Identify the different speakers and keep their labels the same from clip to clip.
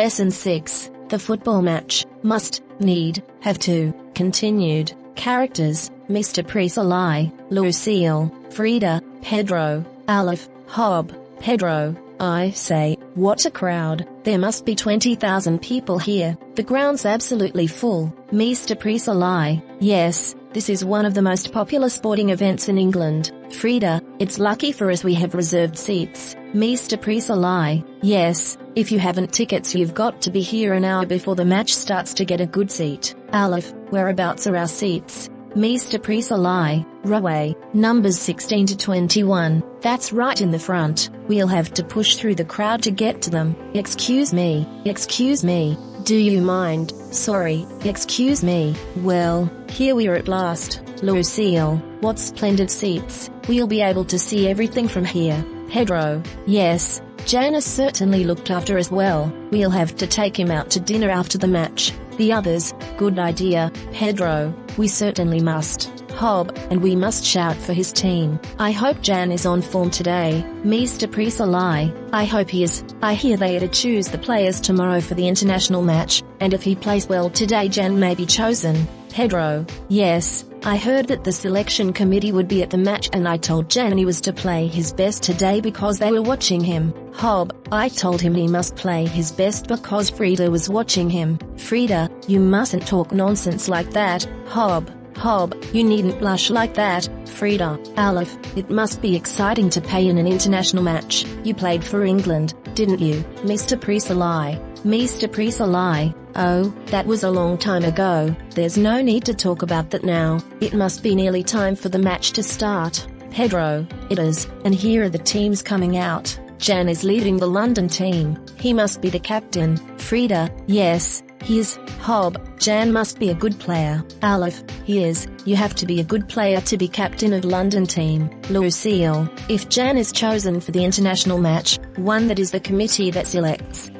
Speaker 1: Lesson 6. The football match. Must, need, have to, continued. Characters: Mr. Presalai, Lucille, Frida, Pedro, Aleph, Hob, Pedro. I say, what a crowd. There must be 20,000 people here. The ground's absolutely full. Mr. Presalai: yes, this is one of the most popular sporting events in England. Frida: it's lucky for us we have reserved seats. Mr. Presalai: yes, if you haven't tickets you've got to be here an hour before the match starts to get a good seat. Aleph: whereabouts are our seats? Mr. Presalai: row numbers 16 to 21. That's right, in the front. We'll have to push through the crowd to get to them. Excuse me. Do you mind? Sorry. Excuse me. Well, here we are at last. Lucille: what splendid seats. We'll be able to see everything from here. Pedro: yes, Jan has certainly looked after us well. We'll have to take him out to dinner after the match. The others: good idea, Pedro. We certainly must. Hob: and we must shout for his team. I hope Jan is on form today. Mr. Presalai: I hope he is. I hear they are to choose the players tomorrow for the international match, and if he plays well today Jan may be chosen. Pedro: yes, I heard that the selection committee would be at the match and I told Jan he was to play his best today because they were watching him. Hob: I told him he must play his best because Frida was watching him. Frida: you mustn't talk nonsense like that. Hob: you needn't blush like that. Frida: Aleph: it must be exciting to play in an international match. You played for England, didn't you, Mr. Presalai? Mr. Presalai: oh, that was a long time ago. There's no need to talk about that now. It must be nearly time for the match to start. Pedro: it is, and here are the teams coming out. Jan is leading the London team. He must be the captain. Frida: yes, he is. Hob: Jan must be a good player. Aleph: he is. You have to be a good player to be captain of London team. Lucille: if Jan is chosen for the international match, one that is the committee that selects,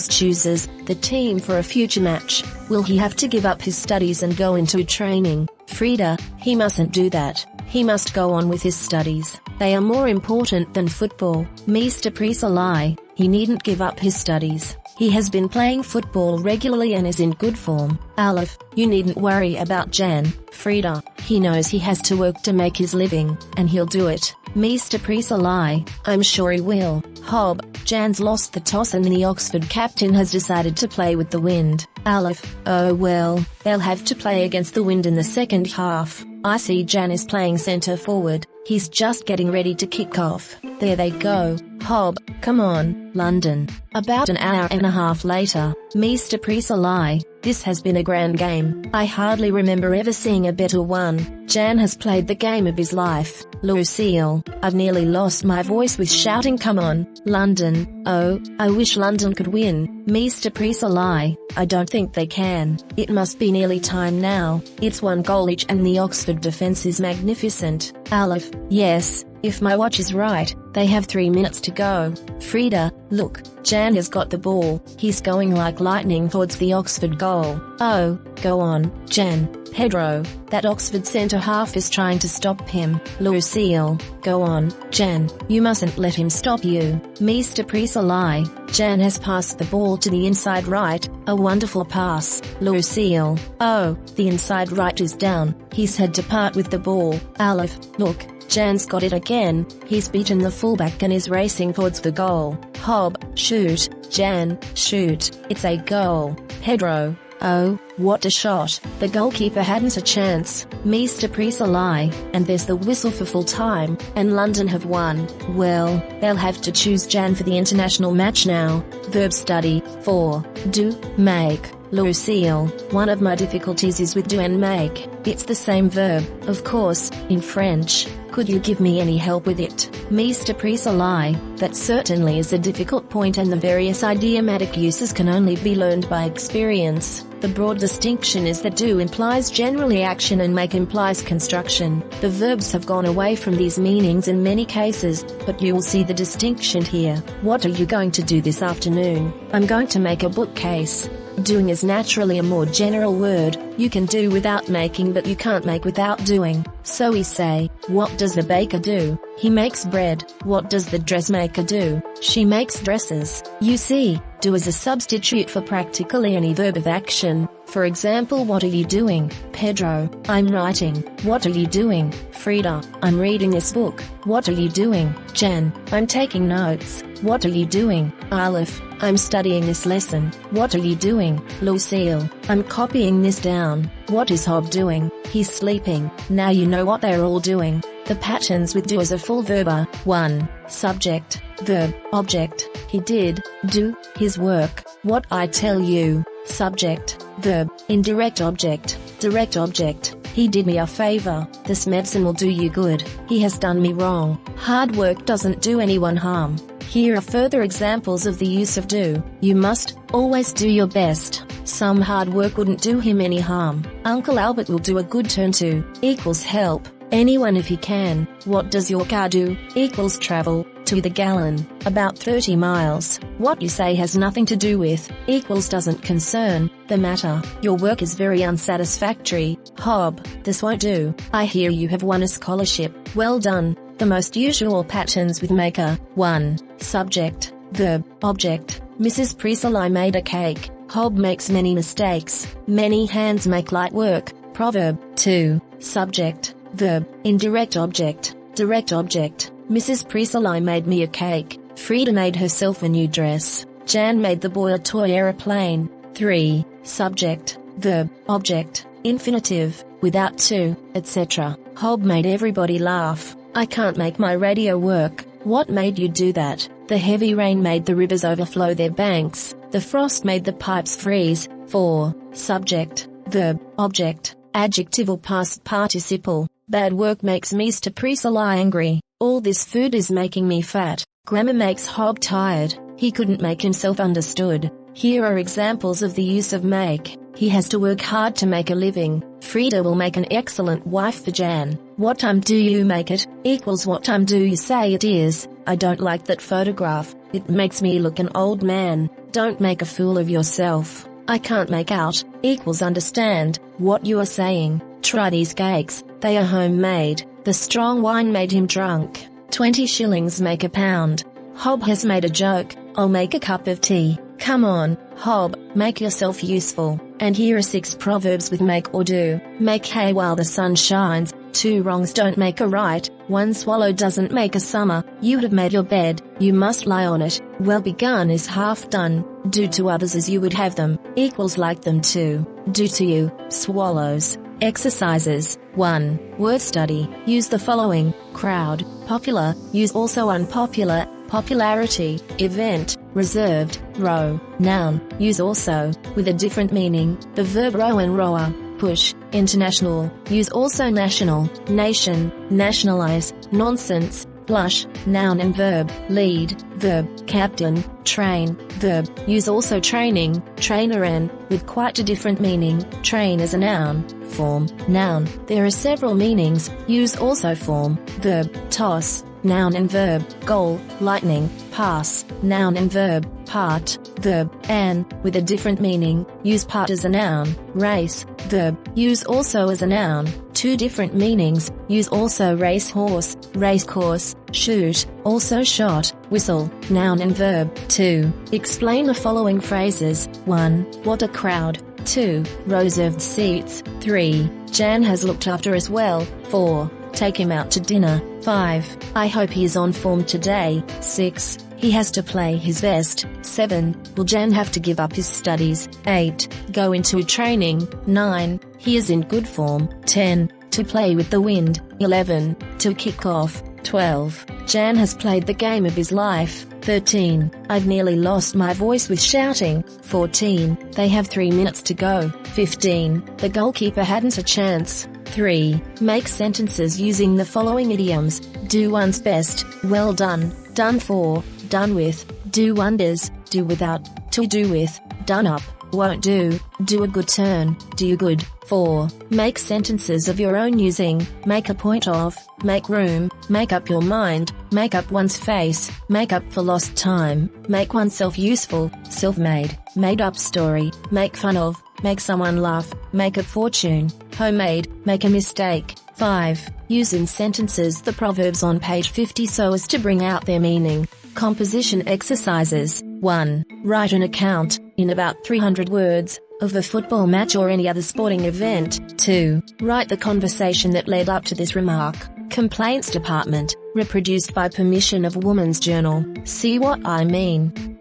Speaker 1: chooses, the team for a future match, will he have to give up his studies and go into training? Frida: he mustn't do that. He must go on with his studies. They are more important than football. Mr. Presalai: he needn't give up his studies. He has been playing football regularly and is in good form. Aleph: you needn't worry about Jan. Frida: he knows he has to work to make his living, and he'll do it. Mr. Presalai: I'm sure he will. Hob: Jan's lost the toss and the Oxford captain has decided to play with the wind. Aleph: oh well, they'll have to play against the wind in the second half. I see Jan is playing centre forward. He's just getting ready to kick off. There they go. Hob: come on, London. About an hour and a half later. Mr. Presalai: this has been a grand game. I hardly remember ever seeing a better one. Jan has played the game of his life. Lucille: I've nearly lost my voice with shouting come on, London. Oh, I wish London could win. Mr. Presalai: I don't think they can. It must be nearly time now. It's 1 goal each and the Oxford defence is magnificent. Aleph: yes, if my watch is right, they have 3 minutes to go. Frida: look, Jan has got the ball. He's going like lightning towards the Oxford goal. Oh, go on, Jan. Pedro: that Oxford centre-half is trying to stop him. Lucille: go on, Jan. You mustn't let him stop you. Mr. Presalai: Jan has passed the ball to the inside right. A wonderful pass. Lucille: oh, the inside right is down. He's had to part with the ball. Aleph: look, Jan's got it again. He's beaten the fullback and is racing towards the goal. Hob: shoot, Jan, shoot. It's a goal. Pedro: oh, what a shot. The goalkeeper hadn't a chance. Mr. Presalai: and there's the whistle for full time, and London have won. Well, they'll have to choose Jan for the international match now. Verb study 4. Do, make. Lucille: one of my difficulties is with do and make. It's the same verb, of course, in French. Could you give me any help with it? Mr. Presalai: that certainly is a difficult point and the various idiomatic uses can only be learned by experience. The broad distinction is that do implies generally action and make implies construction. The verbs have gone away from these meanings in many cases, but you will see the distinction here. What are you going to do this afternoon? I'm going to make a bookcase. Doing is naturally a more general word. You can do without making, but you can't make without doing. So we say, what does the baker do? He makes bread. What does the dressmaker do? She makes dresses. You see, do is a substitute for practically any verb of action. For example, what are you doing? Pedro, I'm writing. What are you doing? Frida, I'm reading this book. What are you doing? Jan, I'm taking notes. What are you doing? Aleph, I'm studying this lesson. What are you doing? Lucille, I'm copying this down. What is Hob doing? He's sleeping. Now you know what they're all doing. The patterns with do as a full verb are 1. Subject, verb, object. He did, do, his work. What I tell you. Subject, verb, indirect object, direct object. He did me a favor. This medicine will do you good. He has done me wrong. Hard work doesn't do anyone harm. Here are further examples of the use of do. You must always do your best. Some hard work wouldn't do him any harm. Uncle Albert will do a good turn to equals help anyone if he can. What does your car do? Equals travel to the gallon about 30 miles. What you say has nothing to do with equals doesn't concern the matter. Your work is very unsatisfactory. Hob, this won't do. I hear you have won a scholarship. Well done. The most usual patterns with maker. 1. Subject, verb, object. Mrs. Priestley made a cake. Hob makes many mistakes. Many hands make light work. Proverb. 2. Subject, verb, indirect object, direct object. Mrs. Priestley made me a cake. Frida made herself a new dress. Jan made the boy a toy aeroplane. 3. Subject, verb, object, infinitive, without to, etc. Hob made everybody laugh. I can't make my radio work. What made you do that? The heavy rain made the rivers overflow their banks. The frost made the pipes freeze. 4. Subject, verb, object, adjective or past participle. Bad work makes Mr. Priestley angry. All this food is making me fat. Grammar makes Hob tired. He couldn't make himself understood. Here are examples of the use of make. He has to work hard to make a living. Frida will make an excellent wife for Jan. What time do you make it? Equals what time do you say it is? I don't like that photograph. It makes me look an old man. Don't make a fool of yourself. I can't make out. Equals understand what you are saying. Try these cakes. They are homemade. The strong wine made him drunk. 20 shillings make a pound. Hob has made a joke. I'll make a cup of tea. Come on, Hob, make yourself useful. And here are 6 proverbs with make or do. Make hay while the sun shines. 2 wrongs don't make a right. 1 swallow doesn't make a summer. You have made your bed. You must lie on it. Well begun is half done. Do to others as you would have them. Equals like them to. Do to you. Swallows. Exercises. 1. Word study. Use the following. Crowd, popular. Use also unpopular, popularity, event, reserved, row, noun. Use also, with a different meaning, the verb row and rower. Push, international. Use also national, nation, nationalize, nonsense, blush, noun and verb. Lead, verb, captain, train, verb. Use also training, trainer and, with quite a different meaning, train as a noun. Form, noun. There are several meanings. Use also form, verb, toss, noun and verb. Goal, lightning, pass, noun and verb. Part, verb, and, with a different meaning. Use part as a noun. Race, verb. Use also as a noun. 2 different meanings. Use also race horse, race course. Shoot, also shot. Whistle, noun and verb. 2. Explain the following phrases. 1. What a crowd. 2. Reserved seats. 3. Jan has looked after us well. 4. Take him out to dinner. 5. I hope he is on form today. 6. He has to play his best. 7. Will Jan have to give up his studies? 8. Go into training. 9. He is in good form. 10. To play with the wind. 11. To kick off. 12. Jan has played the game of his life. 13. I've nearly lost my voice with shouting. 14. They have 3 minutes to go. 15. The goalkeeper hadn't a chance. 3. Make sentences using the following idioms. Do one's best. Well done. Done for. Done with. Do wonders. Do without. To do with. Done up. Won't do. Do a good turn. Do good. 4. Make sentences of your own using. Make a point of. Make room. Make up your mind. Make up one's face. Make up for lost time. Make oneself useful. Self-made. made up story, make fun of, make someone laugh, make a fortune, homemade, make a mistake. 5. Use in sentences the proverbs on page 50 so as to bring out their meaning. Composition exercises. 1. Write an account, in about 300 words, of a football match or any other sporting event. 2. Write the conversation that led up to this remark. Complaints Department, reproduced by permission of Woman's Journal. See what I mean?